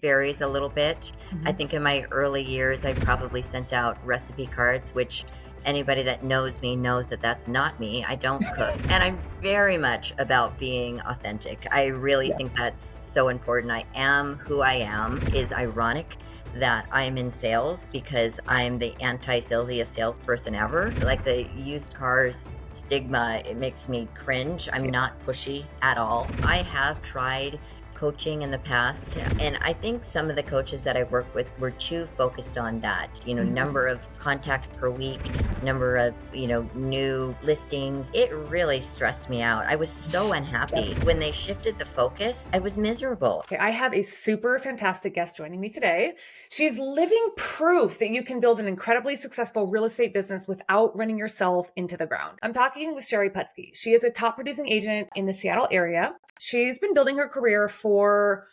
varies a little bit. I Mhm. think in my early years, I probably sent out recipe cards, which anybody that knows me knows that that's not me. I don't cook. And I'm very much about being authentic. I really Yeah. think that's so important. I am who I am. Is ironic that I'm in sales because I'm the anti-salesiest salesperson ever. Like the used cars stigma, it makes me cringe. I'm not pushy at all. I have tried coaching in the past, and I think some of the coaches that I work with were too focused on that, Mhm. number of contacts per week, number of, new listings. It really stressed me out. I was so unhappy. Yep. When they shifted the focus, I was miserable. Okay, I have a super fantastic guest joining me today. She's living proof that you can build an incredibly successful real estate business without running yourself into the ground. I'm talking with Sheri Putzke. She is a top producing agent in the Seattle area. She's been building her career for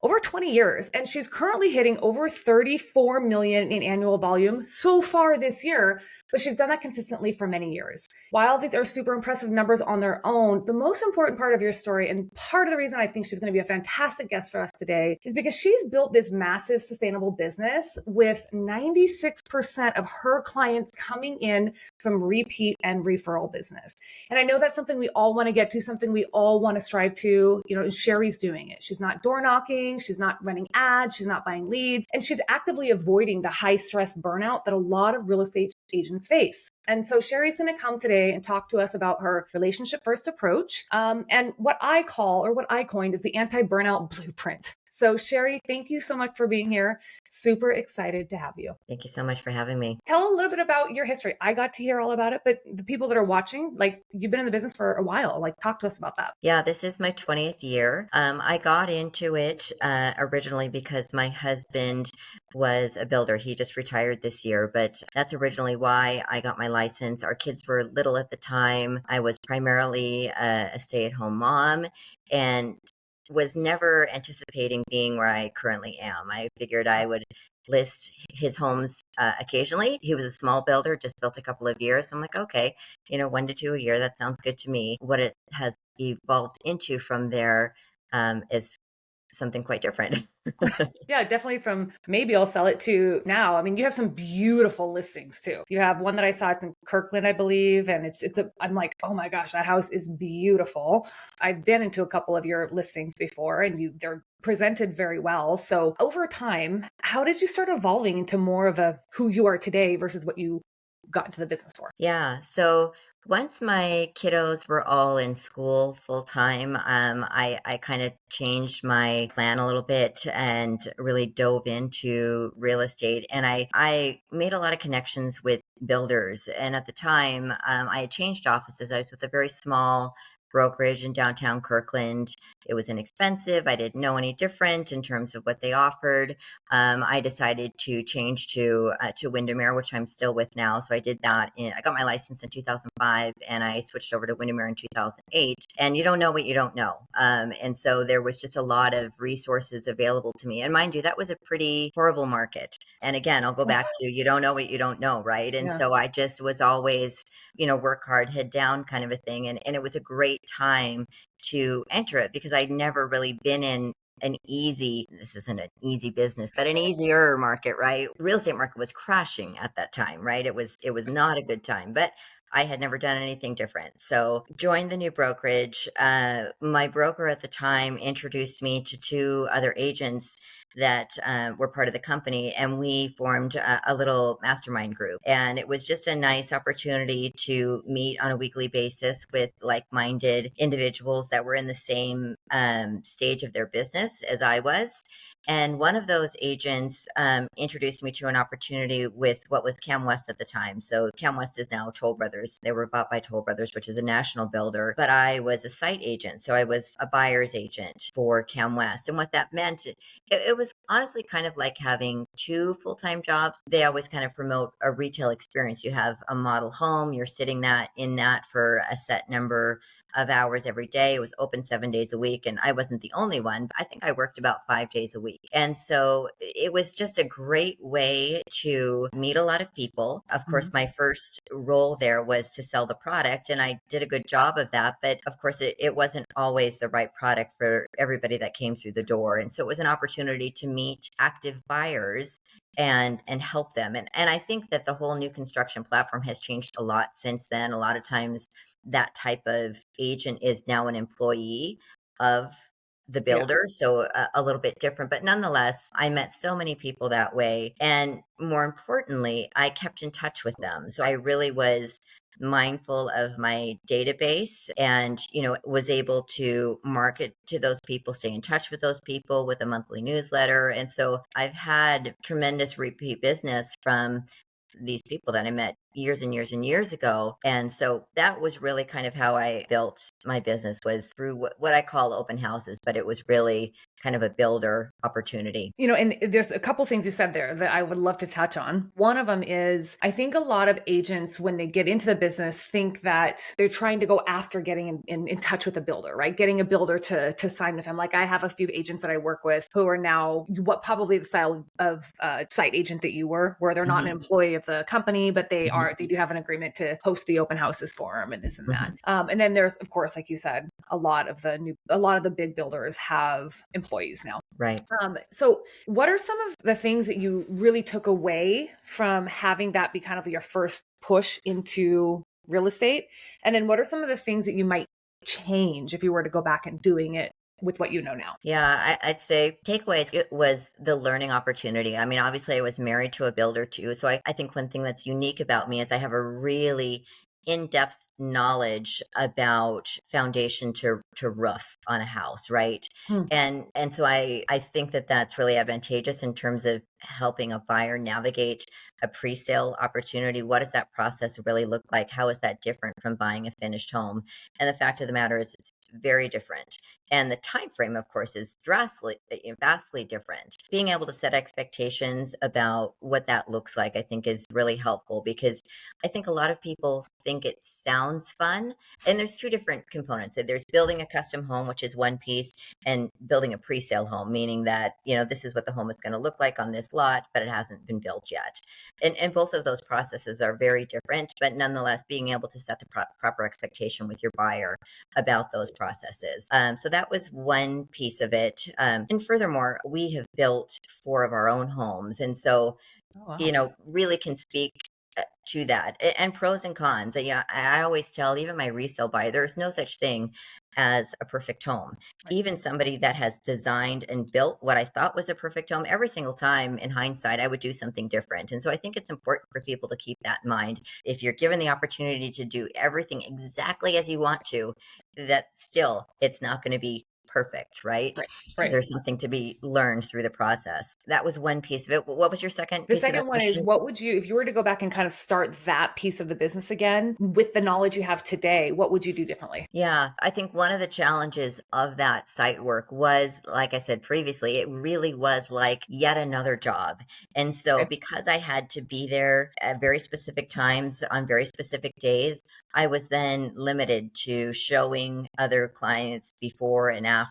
over 20 years, and she's currently hitting over 34 million in annual volume so far this year, but she's done that consistently for many years. While these are super impressive numbers on their own, the most important part of your story, and part of the reason I think she's going to be a fantastic guest for us today, is because she's built this massive sustainable business with 96% of her clients coming in from repeat and referral business. And I know that's something we all want to get to, something we all want to strive to. Sheri's doing it. She's not door knocking. She's not running ads. She's not buying leads. And she's actively avoiding the high stress burnout that a lot of real estate agents face. And so Sheri's going to come today and talk to us about her relationship first approach, and what I call, or what I coined, is the anti-burnout blueprint. So Sheri, thank you so much for being here. Super excited to have you. Thank you so much for having me. Tell a little bit about your history. I got to hear all about it, but the people that are watching, like, you've been in the business for a while. Like, talk to us about that. Yeah, this is my 20th year. I got into it originally because my husband was a builder. He just retired this year, but that's originally why I got my license. Our kids were little at the time. I was primarily a stay-at-home mom and was never anticipating being where I currently am. I figured I would list his homes occasionally. He was a small builder, just built a couple of years. So I'm like, okay, 1 to 2 a year. That sounds good to me. What it has evolved into from there is something quite different. Yeah, definitely, from maybe I'll sell it to now. I mean, you have some beautiful listings too. You have one that I saw, it's in Kirkland, I believe, and I'm like, oh my gosh, that house is beautiful. I've been into a couple of your listings before, and they're presented very well. So over time, how did you start evolving into more of a who you are today versus what you got into the business for? Yeah. So once my kiddos were all in school full time, I kind of changed my plan a little bit and really dove into real estate. And I made a lot of connections with builders. And at the time, I had changed offices. I was with a very small brokerage in downtown Kirkland. It was inexpensive. I didn't know any different in terms of what they offered. I decided to change to Windermere, which I'm still with now. So I did that. I got my license in 2005, and I switched over to Windermere in 2008. And you don't know what you don't know. And so there was just a lot of resources available to me. And mind you, that was a pretty horrible market. And again, I'll go back to you don't know what you don't know, right? And Yeah. so I just was always, work hard, head down kind of a thing. And it was a great time to enter it because I'd never really been in this isn't an easy business, but an easier market, right? The real estate market was crashing at that time, right? It was not a good time, but I had never done anything different. So joined the new brokerage. My broker at the time introduced me to two other agents that were part of the company, and we formed a little mastermind group. And it was just a nice opportunity to meet on a weekly basis with like-minded individuals that were in the same stage of their business as I was. And one of those agents introduced me to an opportunity with what was Cam West at the time. So Cam West is now Toll Brothers. They were bought by Toll Brothers, which is a national builder. But I was a site agent. So I was a buyer's agent for Cam West. And what that meant, it was honestly kind of like having two full-time jobs. They always kind of promote a retail experience. You have a model home. You're sitting in that for a set number of hours every day. It was open 7 days a week. And I wasn't the only one. I think I worked about 5 days a week. And so it was just a great way to meet a lot of people. Of course, my first role there was to sell the product, and I did a good job of that. But of course, it wasn't always the right product for everybody that came through the door. And so it was an opportunity to meet active buyers and help them. And I think that the whole new construction platform has changed a lot since then. A lot of times that type of agent is now an employee of the Yeah. builder, so a little bit different, but nonetheless, I met so many people that way. And more importantly, I kept in touch with them. So I really was mindful of my database and, was able to market to those people, stay in touch with those people with a monthly newsletter. And so I've had tremendous repeat business from these people that I met years and years and years ago. And so that was really kind of how I built my business, was through what I call open houses, but it was really kind of a builder opportunity. And there's a couple things you said there that I would love to touch on. One of them is, I think a lot of agents, when they get into the business, think that they're trying to go after getting in touch with a builder, right? Getting a builder to sign with them. Like, I have a few agents that I work with who are now what probably the style of site agent that you were, where they're not an employee of the company, but they do have an agreement to host the open houses for them and this and that. And then there's, of course, like you said, a lot of the big builders have employees now. Right. So what are some of the things that you really took away from having that be kind of your first push into real estate? And then what are some of the things that you might change if you were to go back and doing it with what you know now? Yeah, I'd say takeaways, it was the learning opportunity. I mean, obviously I was married to a builder too. So I think one thing that's unique about me is I have a really in-depth knowledge about foundation to roof on a house, right? And so I think that that's really advantageous in terms of helping a buyer navigate a pre-sale opportunity. What does that process really look like? How is that different from buying a finished home? And the fact of the matter is, it's very different. And the time frame, of course, is vastly different. Being able to set expectations about what that looks like, I think, is really helpful, because I think a lot of people think it sounds fun. And there's two different components. There's building a custom home, which is one piece, and building a pre-sale home, meaning that, this is what the home is going to look like on this lot, but it hasn't been built yet. And both of those processes are very different, but nonetheless, being able to set the proper expectation with your buyer about those processes. So that was one piece of it. And furthermore, we have built 4 of our own homes. And so, really can speak to that, and pros and cons. I always tell even my resale buyer, there's no such thing as a perfect home. Even somebody that has designed and built what I thought was a perfect home, every single time in hindsight, I would do something different. And so I think it's important for people to keep that in mind. If you're given the opportunity to do everything exactly as you want to, that still, it's not going to be perfect, right? Because there's something to be learned through the process. That was one piece of it. What was your second piece? The second one is, what would you, if you were to go back and kind of start that piece of the business again with the knowledge you have today, what would you do differently? Yeah, I think one of the challenges of that site work was, like I said previously, it really was like yet another job. And so because I had to be there at very specific times on very specific days, I was then limited to showing other clients before and after.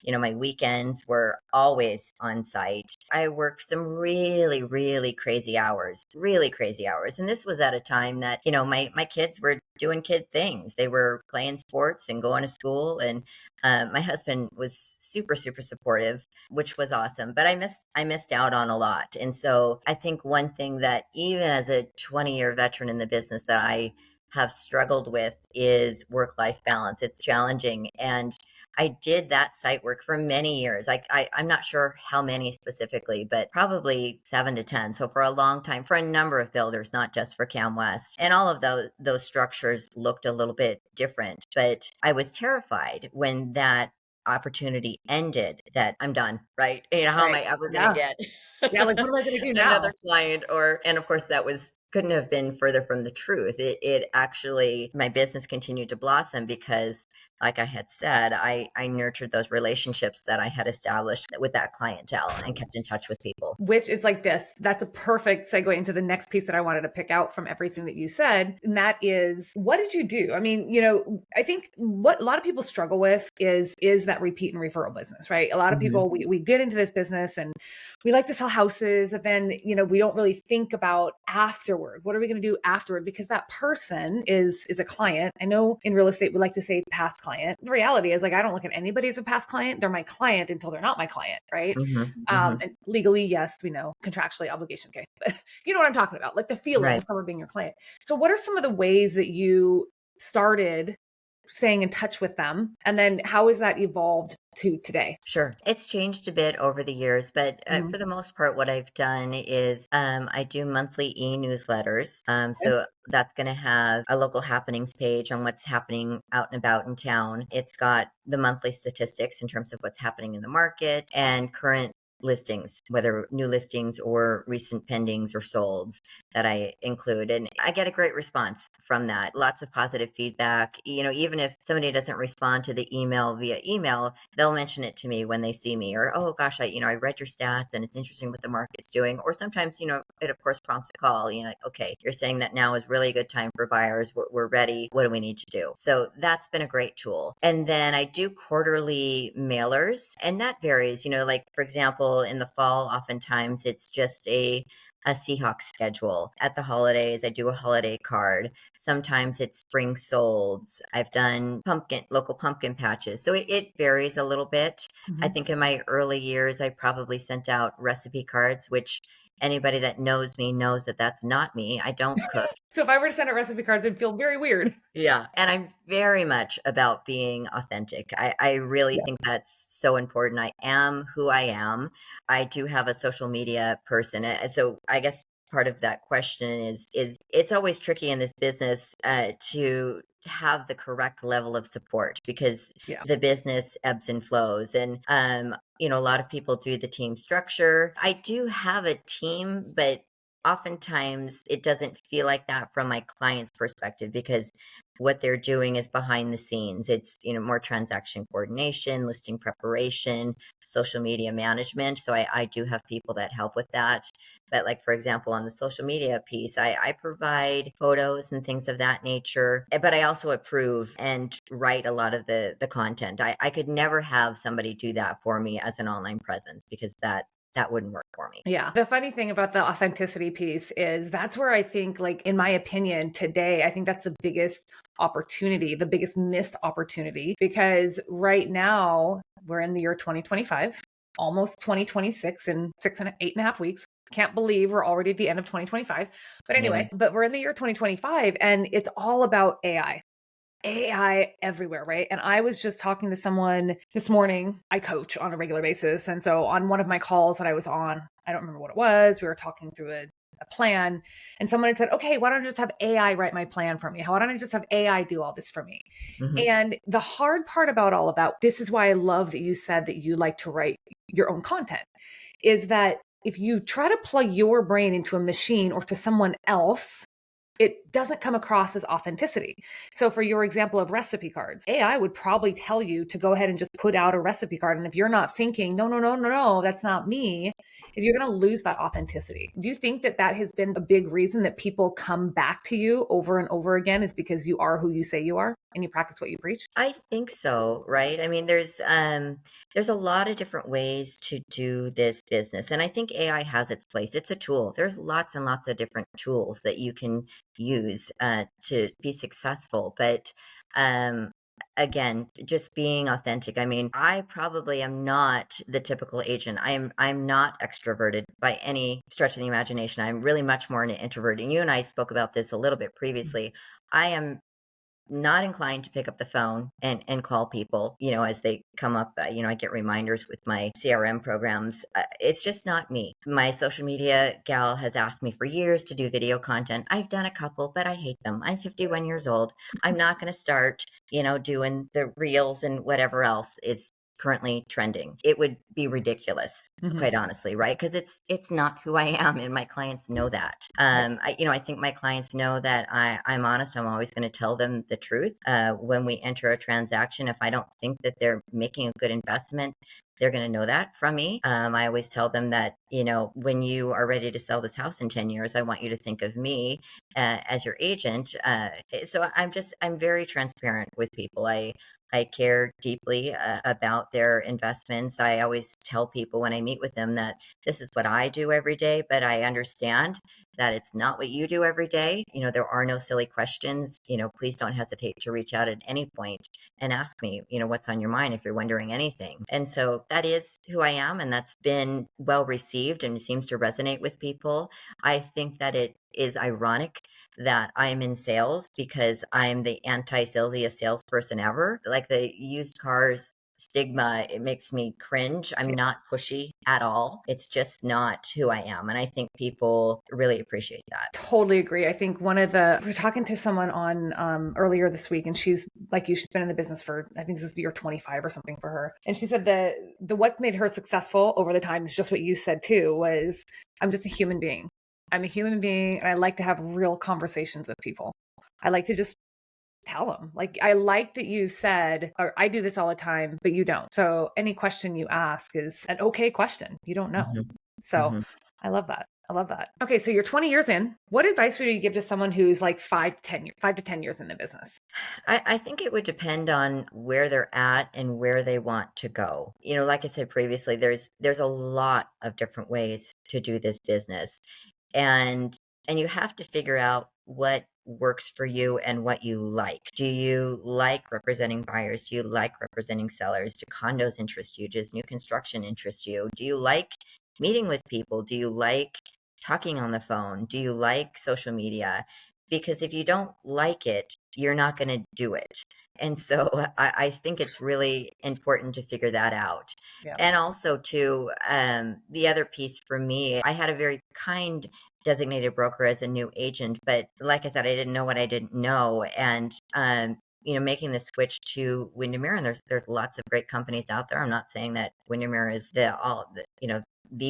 My weekends were always on site. I worked some really, really crazy hours. And this was at a time that, my kids were doing kid things. They were playing sports and going to school. And my husband was super, super supportive, which was awesome. But I missed out on a lot. And so I think one thing that, even as a 20-year veteran in the business, that I have struggled with is work-life balance. It's challenging. And I did that site work for many years. I'm not sure how many specifically, but probably 7 to 10. So for a long time, for a number of builders, not just for Cam West. And all of those structures looked a little bit different. But I was terrified when that opportunity ended, that I'm done, right? How am I ever going to get like, what am I going to do now? Another client? And of course, that couldn't have been further from the truth. It actually, my business continued to blossom because, like I had said, I nurtured those relationships that I had established with that clientele and kept in touch with people. Which is like this. That's a perfect segue into the next piece that I wanted to pick out from everything that you said. And that is, what did you do? I mean, I think what a lot of people struggle with is that repeat and referral business, right? A lot of people, we get into this business and we like to sell houses, and then, we don't really think about afterwards. afterward? What are we going to do afterward? Because that person is a client. I know in real estate, we like to say past client. The reality is, like, I don't look at anybody as a past client. They're my client until they're not my client, right? And legally, yes, we know, contractually, obligation, okay. But you know what I'm talking about, like the feeling of someone being your client. So what are some of the ways that you started staying in touch with them? And then how has that evolved to today? Sure. It's changed a bit over the years, but for the most part, what I've done is I do monthly e-newsletters. So that's going to have a local happenings page on what's happening out and about in town. It's got the monthly statistics in terms of what's happening in the market and current listings, whether new listings or recent pendings or solds that I include. And I get a great response from that. Lots of positive feedback. You know, even if somebody doesn't respond to the email via email, they'll mention it to me when they see me, or, oh gosh, I read your stats and it's interesting what the market's doing. Or sometimes, it of course prompts a call, like, okay, you're saying that now is really a good time for buyers. We're ready. What do we need to do? So that's been a great tool. And then I do quarterly mailers, and that varies, like, for example, in the fall, oftentimes it's just a Seahawks schedule. At the holidays, I do a holiday card. Sometimes it's spring solds. I've done local pumpkin patches. So it varies a little bit. I think in my early years, I probably sent out recipe cards, which anybody that knows me knows that that's not me. I don't cook. So if I were to send out recipe cards, it'd feel very weird. Yeah. And I'm very much about being authentic. I really think that's so important. I am who I am. I do have a social media person. So I guess part of that question is it's always tricky in this business to have the correct level of support, because the business ebbs and flows. And, a lot of people do the team structure. I do have a team, but oftentimes it doesn't feel like that from my client's perspective, because what they're doing is behind the scenes. It's, more transaction coordination, listing preparation, social media management. So I do have people that help with that. But like, for example, on the social media piece, I provide photos and things of that nature, but I also approve and write a lot of the content. I could never have somebody do that for me as an online presence, because that wouldn't work for me. Yeah. The funny thing about the authenticity piece is that's where I think, like, in my opinion, today, I think that's the biggest opportunity, the biggest missed opportunity, because right now we're in the year 2025, almost 2026 in 8.5 weeks. Can't believe we're already at the end of 2025. But anyway, but we're in the year 2025 and it's all about AI everywhere, right? And I was just talking to someone this morning. I coach on a regular basis. And so on one of my calls that I was on, I don't remember what it was, we were talking through a plan, and someone had said, okay, why don't I just have AI write my plan for me? Why don't I just have AI do all this for me? And the hard part about all of that, this is why I love that you said that you like to write your own content, is that if you try to plug your brain into a machine or to someone else, it doesn't come across as authenticity. So for your example of recipe cards, AI would probably tell you to go ahead and just put out a recipe card. And if you're not thinking, no, that's not me, if you're going to lose that authenticity. Do you think that that has been a big reason that people come back to you over and over again, is because you are who you say you are and you practice what you preach? I think so, right? I mean, there's a lot of different ways to do this business, and I think AI has its place. It's a tool. There's lots and lots of different tools that you can use to be successful. But again, just being authentic. I mean, I probably am not the typical agent. I'm not extroverted by any stretch of the imagination. I'm really much more an introvert. And you and I spoke about this a little bit previously. I am not inclined to pick up the phone and call people, as they come up. I get reminders with my CRM programs. It's just not me. My social media gal has asked me for years to do video content. I've done a couple, but I hate them. I'm 51 years old. I'm not going to start, doing the reels and whatever else is currently trending. It would be ridiculous, quite honestly, right? Because it's not who I am, and my clients know that. I think my clients know that I'm honest. I'm always going to tell them the truth. When we enter a transaction, if I don't think that they're making a good investment, they're going to know that from me. I always tell them that, when you are ready to sell this house in 10 years, I want you to think of me as your agent. So I'm very transparent with people. I care deeply about their investments. I always tell people when I meet with them that this is what I do every day, but I understand that it's not what you do every day. There are no silly questions. Please don't hesitate to reach out at any point and ask me, what's on your mind if you're wondering anything. And so that is who I am, and that's been well received and seems to resonate with people. I think that it is ironic that I'm in sales because I'm the anti-salesiest salesperson ever. Like the used cars stigma, it makes me cringe. I'm not pushy at all. It's just not who I am. And I think people really appreciate that. Totally agree. I think we're talking to someone on earlier this week, and she's like you, she's been in the business for, I think this is year 25 or something for her. And she said the what made her successful over the time is just what you said too, was I'm just a human being. I'm a human being, and I like to have real conversations with people. I like to just tell them. Like, I like that you said, or I do this all the time, but you don't. So any question you ask is an okay question. You don't know. So I love that. I love that. Okay. So you're 20 years in. What advice would you give to someone who's like 5 to 10 years in the business? I think it would depend on where they're at and where they want to go. Like I said previously, there's a lot of different ways to do this business. And you have to figure out what works for you and what you like. Do you like representing buyers? Do you like representing sellers? Do condos interest you? Does new construction interest you? Do you like meeting with people? Do you like talking on the phone? Do you like social media? Because if you don't like it, you're not going to do it. And so I think it's really important to figure that out. Yeah. And also too, the other piece for me, I had a very kind designated broker as a new agent, but like I said, I didn't know what I didn't know. And, making the switch to Windermere, and there's lots of great companies out there. I'm not saying that Windermere is the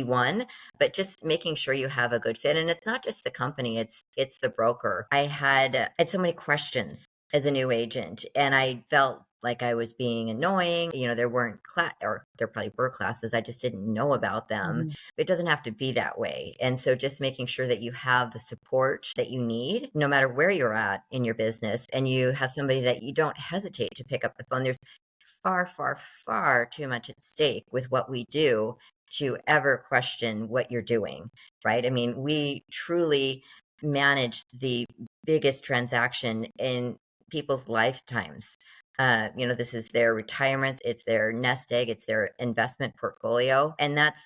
one, but just making sure you have a good fit. And it's not just the company, it's the broker. I had so many questions as a new agent, and I felt like I was being annoying. There weren't or there probably were classes, I just didn't know about them. It doesn't have to be that way. And so just making sure that you have the support that you need, no matter where you're at in your business, and you have somebody that you don't hesitate to pick up the phone. There's far, far, far too much at stake with what we do to ever question what you're doing, right? I mean, we truly manage the biggest transaction in people's lifetimes. This is their retirement, it's their nest egg, it's their investment portfolio. And that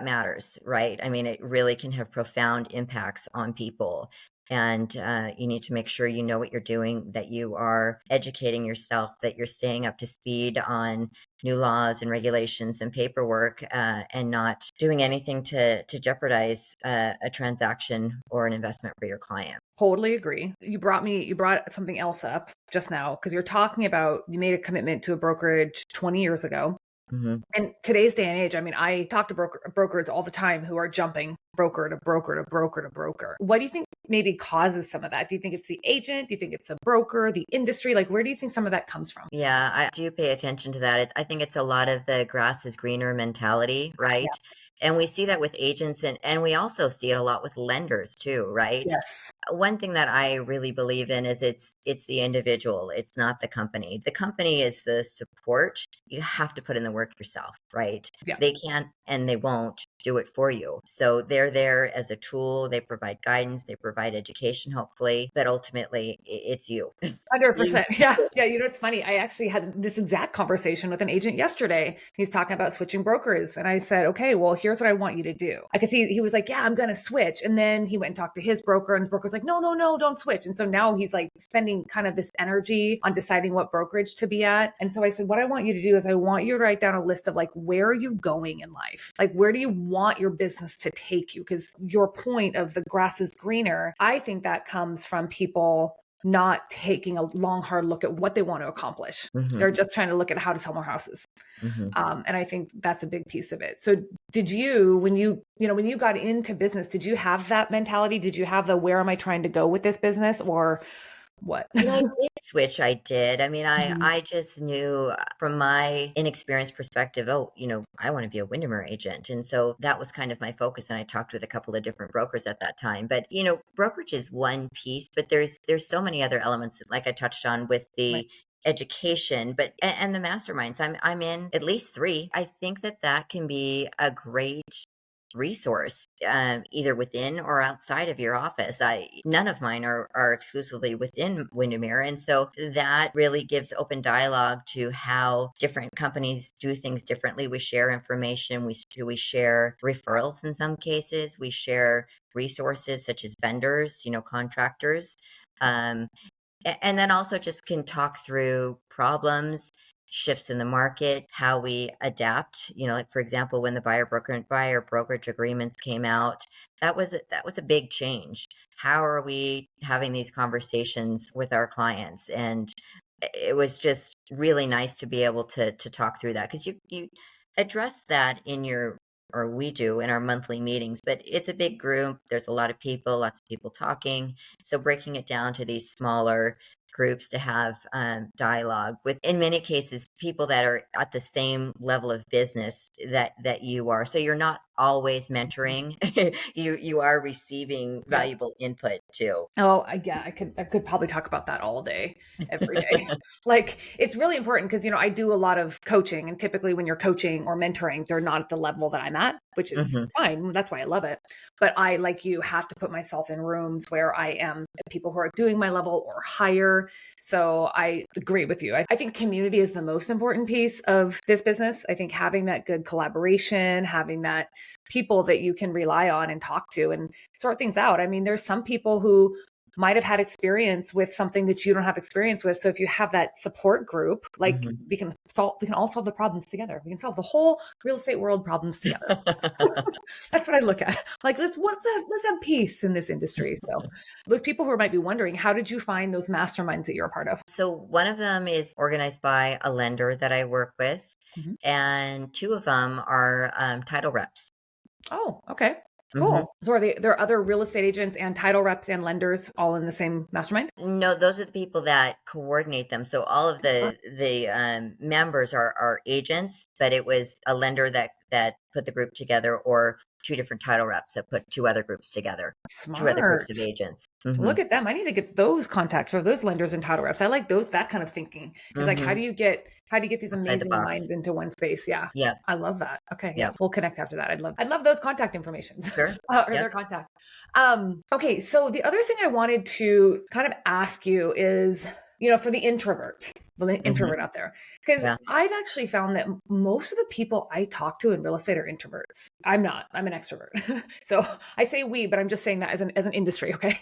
matters, right? I mean, it really can have profound impacts on people. And you need to make sure you know what you're doing, that you are educating yourself, that you're staying up to speed on new laws and regulations and paperwork, and not doing anything to jeopardize a transaction or an investment for your client. Totally agree. You brought something else up just now, because you're talking about, you made a commitment to a brokerage 20 years ago. And today's day and age, I mean, I talk to brokers all the time who are jumping broker to broker to broker to broker. What do you think maybe causes some of that? Do you think it's the agent? Do you think it's the broker, the industry? Like, where do you think some of that comes from? Yeah, I do pay attention to that. I think it's a lot of the grass is greener mentality, right? Yeah. And we see that with agents, and we also see it a lot with lenders too, right? Yes. One thing that I really believe in is it's the individual. It's not the company. The company is the support. You have to put in the work yourself, right? Yeah. They can't and they won't do it for you. So they're there as a tool. They provide guidance. They provide education, hopefully, but ultimately it's you. 100%. Yeah. Yeah. It's funny. I actually had this exact conversation with an agent yesterday. He's talking about switching brokers. And I said, okay, well, here's what I want you to do. I could see he was like, yeah, I'm going to switch. And then he went and talked to his broker, and his broker was like, no, don't switch. And so now he's like spending kind of this energy on deciding what brokerage to be at. And so I said, what I want you to do is I want you to write down a list of like, where are you going in life? Like, where do you want your business to take you? Because your point of the grass is greener, I think that comes from people not taking a long, hard look at what they want to accomplish. They're just trying to look at how to sell more houses. And I think that's a big piece of it. So did you, when you got into business, did you have that mentality? Did you have the, where am I trying to go with this business, or what? I did switch. I did. I mean, I just knew from my inexperienced perspective, I want to be a Windermere agent. And so that was kind of my focus. And I talked with a couple of different brokers at that time. But, brokerage is one piece, but there's so many other elements, like I touched on with the education, and the masterminds. I'm in at least 3. I think that can be a great resource, either within or outside of your office. None of mine are exclusively within Windermere. And so that really gives open dialogue to how different companies do things differently. We share information. We share referrals in some cases. We share resources such as vendors, contractors. Um, and then also just can talk through problems, shifts in the market, how we adapt. Like for example, when the buyer brokerage agreements came out, that was a big change. How are we having these conversations with our clients? And it was just really nice to be able to talk through that, because you address that or we do in our monthly meetings, but it's a big group. There's a lot of people, lots of people talking. So breaking it down to these smaller groups to have dialogue with, in many cases, people that are at the same level of business that you are. So you're not always mentoring. you are receiving valuable input too. Oh, yeah, I could probably talk about that all day, every day. Like, it's really important because, I do a lot of coaching, and typically when you're coaching or mentoring, they're not at the level that I'm at, which is fine. That's why I love it. But I, like you, have to put myself in rooms where I am people who are doing my level or higher. So I agree with you. I think community is the most important piece of this business. I think having that good collaboration, having that people that you can rely on and talk to and sort things out. I mean, there's some people who might have had experience with something that you don't have experience with. So if you have that support group, like we can all solve the problems together. We can solve the whole real estate world problems together. That's what I look at. Like, let's have peace in this industry. So those people who might be wondering, how did you find those masterminds that you're a part of? So one of them is organized by a lender that I work with, and two of them are title reps. Oh, okay. Cool. So are there are other real estate agents and title reps and lenders all in the same mastermind? No, those are the people that coordinate them. So all of the members are agents, but it was a lender that put the group together, or two different title reps that put two other groups together. Smart. Two other groups of agents. Look at them. I need to get those contacts or those lenders and title reps. I like that kind of thinking. It's like, how do you get these amazing minds into one space? Yeah. Yeah. I love that. Okay. Yeah. We'll connect after that. I'd love those contact informations. Sure. Or their contact. Okay. So the other thing I wanted to kind of ask you is, for the introvert out there, because I've actually found that most of the people I talk to in real estate are introverts. I'm not. I'm an extrovert. So I say we, but I'm just saying that as an industry. Okay.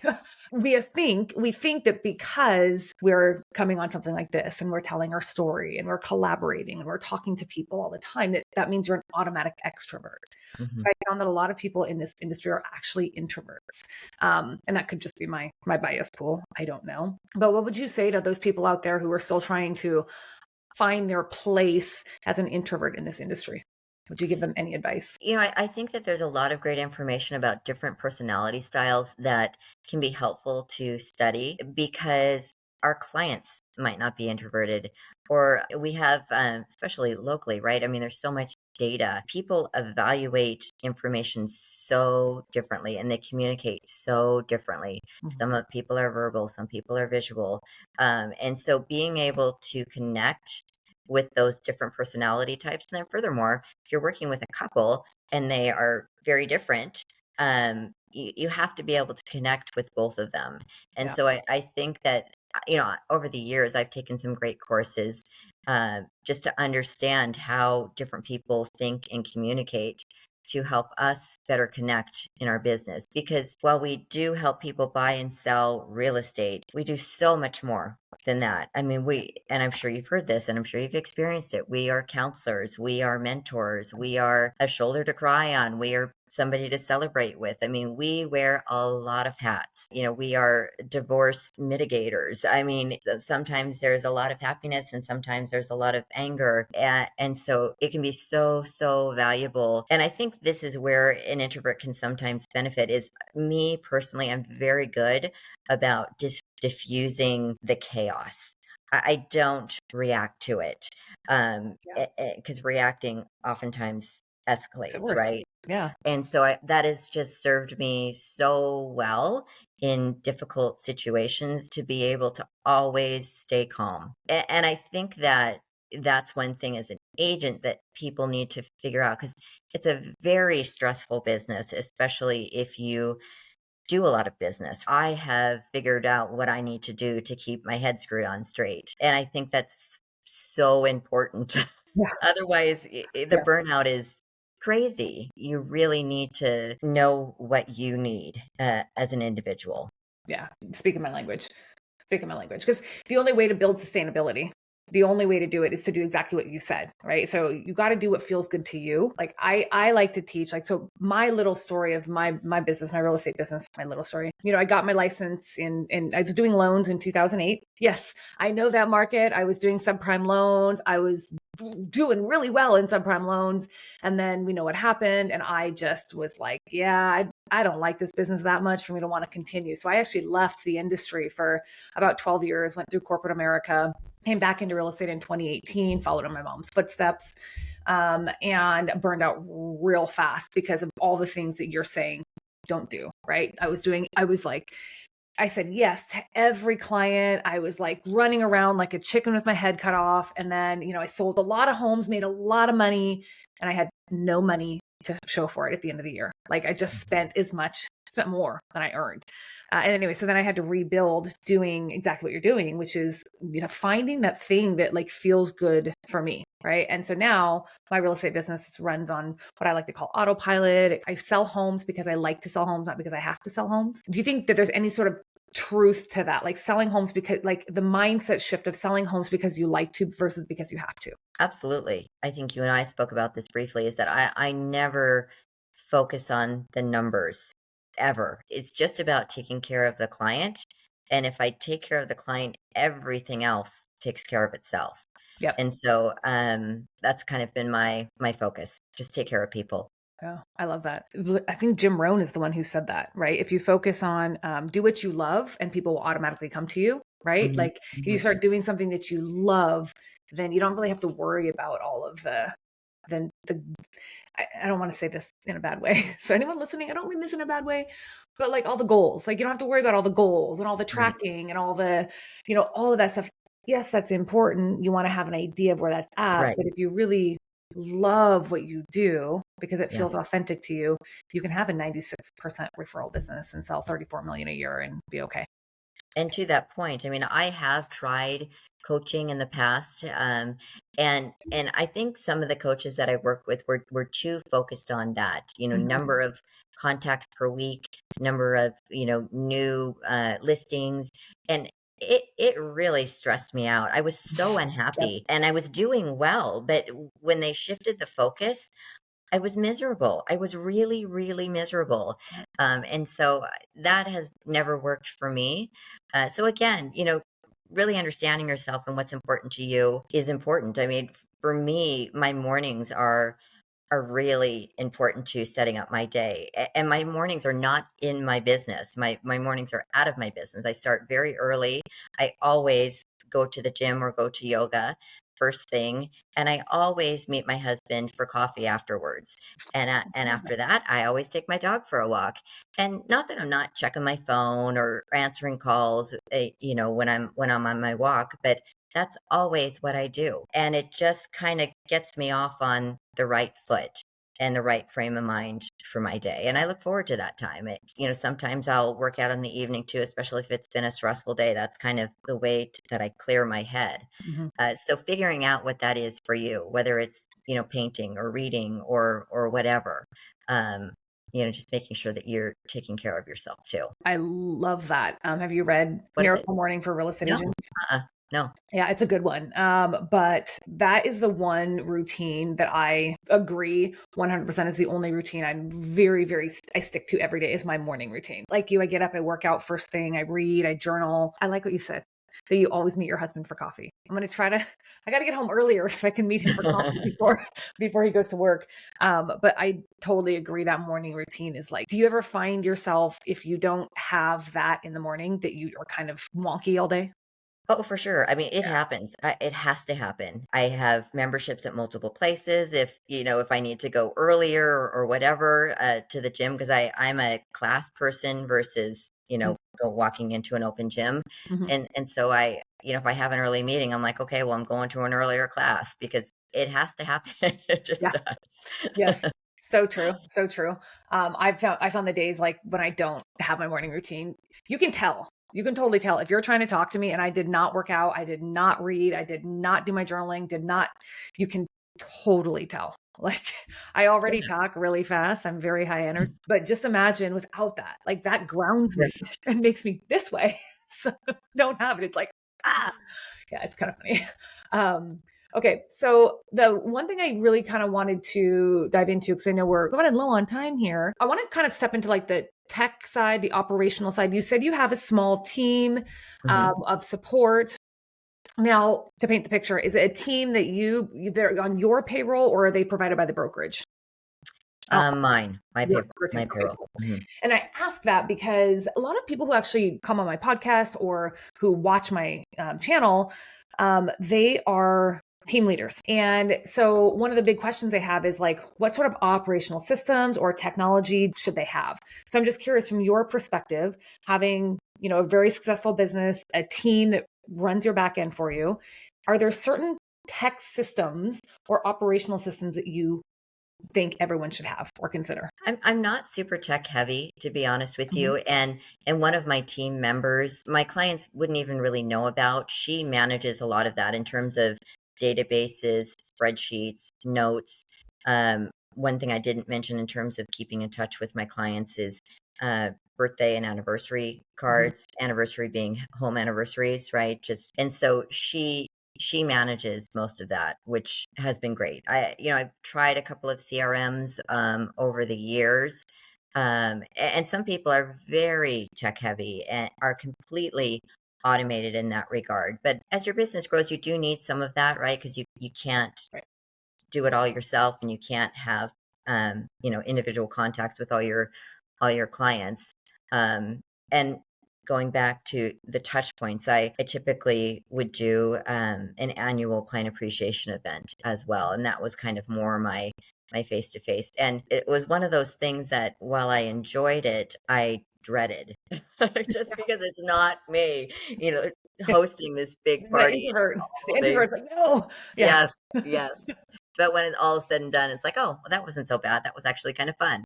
We think that because we're coming on something like this and we're telling our story and we're collaborating and we're talking to people all the time, that means you're an automatic extrovert. I found that a lot of people in this industry are actually introverts. And that could just be my bias pool. I don't know. But what would you say to those people out there who are still trying to find their place as an introvert in this industry? Would you give them any advice? I think that there's a lot of great information about different personality styles that can be helpful to study, because our clients might not be introverted, or we have, especially locally, right? I mean, there's so much data. People evaluate information so differently, and they communicate so differently. Some people are verbal, some people are visual. And so being able to connect with those different personality types. And then furthermore, if you're working with a couple and they are very different, you have to be able to connect with both of them. And so I think that, over the years, I've taken some great courses just to understand how different people think and communicate, to help us better connect in our business. Because while we do help people buy and sell real estate, we do so much more than that. I mean, and I'm sure you've heard this and I'm sure you've experienced it. We are counselors, we are mentors, we are a shoulder to cry on, we are somebody to celebrate with. I mean, we wear a lot of hats. We are divorce mitigators. I mean, sometimes there's a lot of happiness and sometimes there's a lot of anger. And so it can be so, so valuable. And I think this is where an introvert can sometimes benefit. Is me personally, I'm very good about diffusing the chaos. I don't react to it, because reacting oftentimes escalates, right? Yeah. And so that has just served me so well in difficult situations, to be able to always stay calm. And I think that that's one thing as an agent that people need to figure out, because it's a very stressful business, especially if you do a lot of business. I have figured out what I need to do to keep my head screwed on straight. And I think that's so important. Yeah. Otherwise, the Yeah. burnout is crazy. You really need to know what you need as an individual. Yeah. Speaking my language. Speaking my language. Because the only way to build sustainability, the only way to do it is to do exactly what you said, right? So you got to do what feels good to you. Like I like to teach, like, so my little story of my business, my real estate business, my little story, I got my license and I was doing loans in 2008. Yes, I know that market. I was doing subprime loans. I was doing really well in subprime loans. And then we know what happened. And I just was like, yeah, I don't like this business that much for me to want to continue. So I actually left the industry for about 12 years, went through corporate America, came back into real estate in 2018, followed in my mom's footsteps, and burned out real fast because of all the things that you're saying don't do, right? I said yes to every client. I was like running around like a chicken with my head cut off. And then, I sold a lot of homes, made a lot of money, and I had no money to show for it at the end of the year. Like I just spent more than I earned. And anyway, so then I had to rebuild doing exactly what you're doing, which is, finding that thing that like feels good for me. Right. And so now my real estate business runs on what I like to call autopilot. I sell homes because I like to sell homes, not because I have to sell homes. Do you think that there's any sort of truth to that? Like selling homes because like the mindset shift of selling homes because you like to versus because you have to? Absolutely. I think you and I spoke about this briefly, is that I never focus on the numbers ever. It's just about taking care of the client. And if I take care of the client, everything else takes care of itself. Yep. And so that's kind of been my focus. Just take care of people. Oh, I love that. I think Jim Rohn is the one who said that, right? If you focus on do what you love and people will automatically come to you, right? Mhm, Like if you mhm. start doing something that you love, then you don't really have to worry about all of I don't want to say this in a bad way. So anyone listening, I don't mean this in a bad way, but like all the goals, like you don't have to worry about all the goals and all the Right, tracking and all the, all of that stuff. Yes, that's important. You want to have an idea of where that's at, right. but if you really love what you do because it Yeah. feels authentic to you, you can have a 96% referral business and sell 34 million a year and be okay. And to that point, I mean, I have tried coaching in the past, and I think some of the coaches that I work with were too focused on that, Mhm. number of contacts per week, number of, new listings, and it really stressed me out. I was so Yep. unhappy, and I was doing well, but when they shifted the focus, I was miserable. I was really, really miserable. And so that has never worked for me. So again, really understanding yourself and what's important to you is important. I mean, for me, my mornings are really important to setting up my day. And my mornings are not in my business. My mornings are out of my business. I start very early. I always go to the gym or go to yoga first thing, and I always meet my husband for coffee afterwards. And after that, I always take my dog for a walk. And not that I'm not checking my phone or answering calls, when I'm on my walk, but that's always what I do. And it just kind of gets me off on the right foot and the right frame of mind for my day. And I look forward to that time. Sometimes I'll work out in the evening too, especially if it's been a stressful day. That's kind of the way that I clear my head. Mhm. So figuring out what that is for you, whether it's, painting or reading or whatever, just making sure that you're taking care of yourself too. I love that. Have you read What is it? Miracle Morning for Real Estate No, Agents? no. Yeah, it's a good one. But that is the one routine that I agree 100% is the only routine I'm very, very, I stick to every day is my morning routine. Like you, I get up, I work out first thing, I read, I journal. I like what you said, that you always meet your husband for coffee. I'm going to I got to get home earlier so I can meet him for coffee before he goes to work. But I totally agree that morning routine is like, do you ever find yourself, if you don't have that in the morning, that you are kind of wonky all day? Oh, for sure. I mean, it happens. It has to happen. I have memberships at multiple places. If I need to go earlier or whatever, to the gym, because I'm a class person versus, go walking into an open gym. Mhm. And so if I have an early meeting, I'm like, okay, well, I'm going to an earlier class because it has to happen. It just Yeah. Yes. does. So true. So true. I found the days like when I don't have my morning routine, you can tell. You can totally tell if you're trying to talk to me and I did not work out, I did not read, I did not do my journaling, you can totally tell. Like I already Yeah. talk really fast. I'm very high energy, but just imagine without that, like that grounds me Right. and makes me this way. So don't have it. It's like, ah, yeah, it's kind of funny. Um, okay, so the one thing I really kind of wanted to dive into, because I know we're going low on time here, I want to kind of step into like the tech side, the operational side. You said you have a small team Mhm. of support. Now, to paint the picture, is it a team that they're on your payroll, or are they provided by the brokerage? Oh, Mine, your my team. Okay, payroll. cool. Mhm. And I ask that because a lot of people who actually come on my podcast or who watch my channel, they are team leaders. And so one of the big questions they have is like, what sort of operational systems or technology should they have? So I'm just curious from your perspective, having, a very successful business, a team that runs your back end for you, are there certain tech systems or operational systems that you think everyone should have or consider? I'm not super tech heavy, to be honest with Mhm. you. And one of my team members, my clients wouldn't even really know about. She manages a lot of that in terms of databases, spreadsheets, notes. One thing I didn't mention in terms of keeping in touch with my clients is birthday and anniversary Mhm. cards. Anniversary being home anniversaries, right? Just and so she manages most of that, which has been great. I've tried a couple of CRMs over the years. And some people are very tech heavy and are completely automated in that regard. But as your business grows, you do need some of that, right? Because you can't Right. do it all yourself, and you can't have individual contacts with all your clients. And going back to the touch points, I typically would do an annual client appreciation event as well, and that was kind of more my face to face. And it was one of those things that while I enjoyed it, I dreaded just because it's not me, Yeah. hosting this big The party and introvert. The all these. introvert's like, no. Yeah. Yes, yes. But when it's all said and done, it's like, "Oh, well, that wasn't so bad. That was actually kind of fun."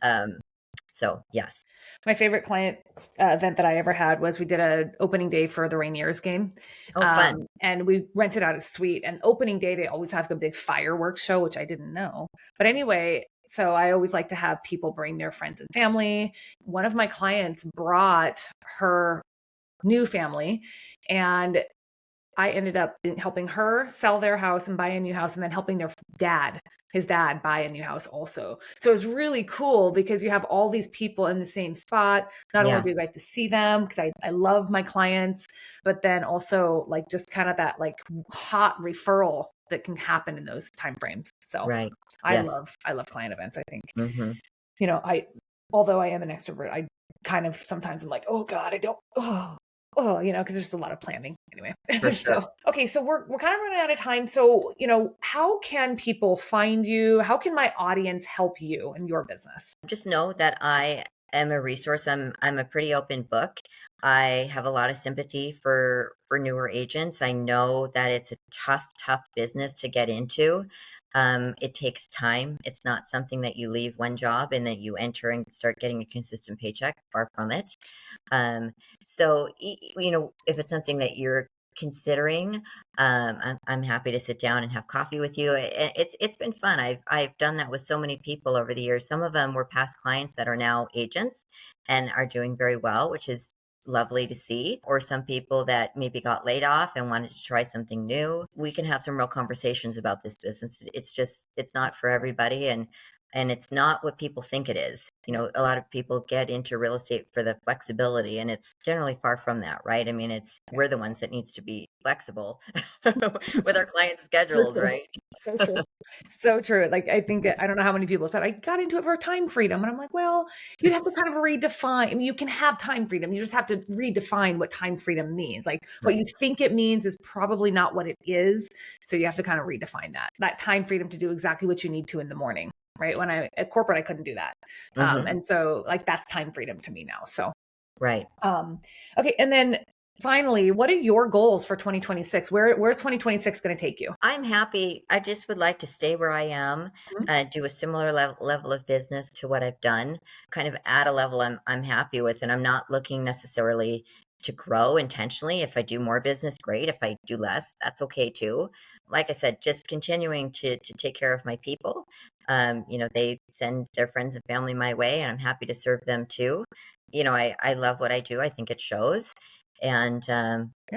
Um, so yes. My favorite client event that I ever had was we did a opening day for the Rainiers game. Oh, fun. And we rented out a suite, and opening day, they always have a big fireworks show, which I didn't know. But anyway, so I always like to have people bring their friends and family. One of my clients brought her new family, and I ended up helping her sell their house and buy a new house, and then helping his dad buy a new house also. So it was really cool because you have all these people in the same spot. Not only Yeah, do we get to see them, because I love my clients, but then also like just kind of that like hot referral that can happen in those time frames. So right. I Yes. love client events. I think, Mhm. I although I am an extrovert, I kind of sometimes I'm like, oh God, I don't because there's just a lot of planning anyway. For sure. So okay, so we're kind of running out of time. So, how can people find you? How can my audience help you in your business? Just know that I am a resource. I'm a pretty open book. I have a lot of sympathy for newer agents. I know that it's a tough business to get into. It takes time. It's not something that you leave one job and that you enter and start getting a consistent paycheck. Far from it. Um, so if it's something that you're considering, I'm happy to sit down and have coffee with you. It's been fun. I've done that with so many people over the years. Some of them were past clients that are now agents and are doing very well, which is lovely to see. Or some people that maybe got laid off and wanted to try something new. We can have some real conversations about this business. It's not for everybody, and it's not what people think it is. A lot of people get into real estate for the flexibility, and it's generally far from that, right? I mean, we're the ones that needs to be flexible with our clients' So schedules, true. right? So true. So true. Like I think I don't know how many people have said I got into it for time freedom. And I'm like, well, you'd have to kind of redefine. I mean, you can have time freedom. You just have to redefine what time freedom means. Like what you Right. think it means is probably not what it is. So you have to kind of redefine that time freedom to do exactly what you need to in the morning. Right. When at corporate, I couldn't do that. Hmm. And so like that's time freedom to me now. So Right. um, okay. And then Finally, what are your goals for 2026? Where's 2026 going to take you? I'm happy. I just would like to stay where I am, do a similar level of business to what I've done, kind of at a level I'm happy with, and I'm not looking necessarily to grow intentionally. If I do more business, great. If I do less, that's okay too. Like I said, just continuing to take care of my people. They send their friends and family my way, and I'm happy to serve them too. I love what I do. I think it shows, and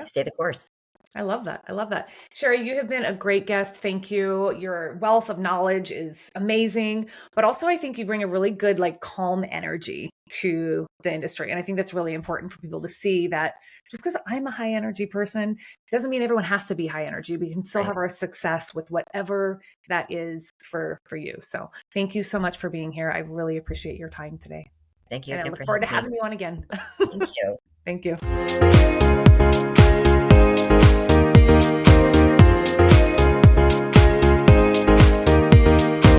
stay the course. I love that. I love that. Sheri, you have been a great guest. Thank you. Your wealth of knowledge is amazing, but also I think you bring a really good, like, calm energy to the industry. And I think that's really important for people to see that just because I'm a high energy person doesn't mean everyone has to be high energy. We can still have our success with whatever that is for you. So thank you so much for being here. I really appreciate your time today. Thank you And I again look for forward to having having you on again. me. Thank you. Thank you.